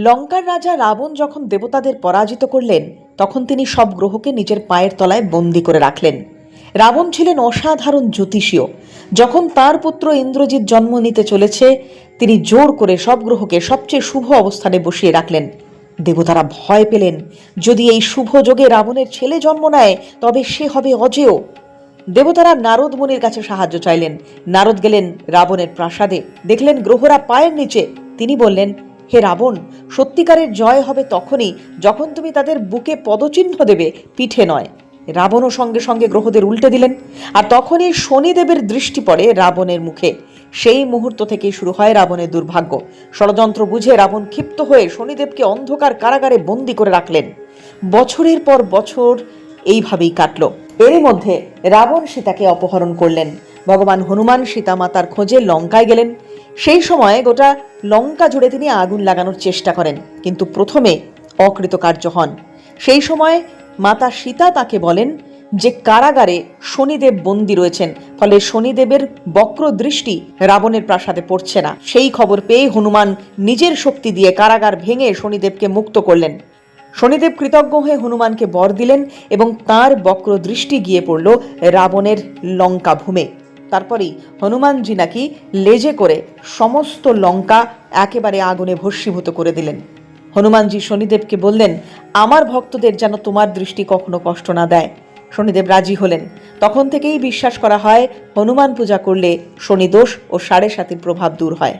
লঙ্কার রাজা রাবণ যখন দেবতাদের পরাজিত করলেন তখন তিনি সব গ্রহকে নিজের পায়ের তলায় বন্দী করে রাখলেন। রাবণ ছিলেন অসাধারণ জ্যোতিষীয়। যখন তার পুত্র ইন্দ্রজিৎ জন্ম নিতে চলেছে তিনি জোর করে সব গ্রহকে সবচেয়ে শুভ অবস্থানে বসিয়ে রাখলেন। দেবতারা ভয় পেলেন, যদি এই শুভ যোগে রাবণের ছেলে জন্ম নেয় তবে সে হবে অজেয়। দেবতারা নারদ মুনির কাছে সাহায্য চাইলেন। নারদ গেলেন রাবণের প্রাসাদে, দেখলেন গ্রহরা পায়ের নিচে। তিনি বললেন, হে রাবণ, সত্যিকারের জয় হবে তখনই যখন তুমি তাদের বুকে পদচিহ্ন দেবে, পিঠে নয়। রাবণও সঙ্গে সঙ্গে গ্রহদের উল্টে দিলেন, আর তখনই শনিদেবের দৃষ্টি পড়ে রাবণের মুখে। সেই মুহূর্ত থেকেই শুরু হয় রাবণের দুর্ভাগ্য। ষড়যন্ত্র বুঝে রাবণ ক্ষিপ্ত হয়ে শনিদেবকে অন্ধকার কারাগারে বন্দী করে রাখলেন। বছরের পর বছর এইভাবেই কাটল। এরই মধ্যে রাবণ সীতাকে অপহরণ করলেন। ভগবান হনুমান সীতা মাতার খোঁজে লঙ্কায় গেলেন। সেই সময় গোটা লঙ্কা জুড়ে তিনি আগুন লাগানোর চেষ্টা করেন, কিন্তু প্রথমে অকৃতকার্য হন। সেই সময় মাতা সীতা তাকে বলেন যে কারাগারে শনিদেব বন্দী রয়েছেন, ফলে শনিদেবের বক্র দৃষ্টি রাবণের প্রাসাদে পড়ছে না। সেই খবর পেয়ে হনুমান নিজের শক্তি দিয়ে কারাগার ভেঙে শনিদেবকে মুক্ত করলেন। শনিদেব কৃতজ্ঞ হয়ে হনুমানকে বর দিলেন এবং তার বক্র দৃষ্টি গিয়ে পড়ল রাবণের লঙ্কা ভূমে। তারপরেই হনুমানজি নাকি লেজে করে সমস্ত লঙ্কা একেবারে আগুনে ভস্মীভূত করে দিলেন। হনুমানজি শনিদেবকে বললেন, আমার ভক্তদের যেন তোমার দৃষ্টি কখনো কষ্ট না দেয়। শনিদেব রাজি হলেন। তখন থেকেই বিশ্বাস করা হয় হনুমান পূজা করলে শনিদোষ ও সাড়ে সাতির প্রভাব দূর হয়।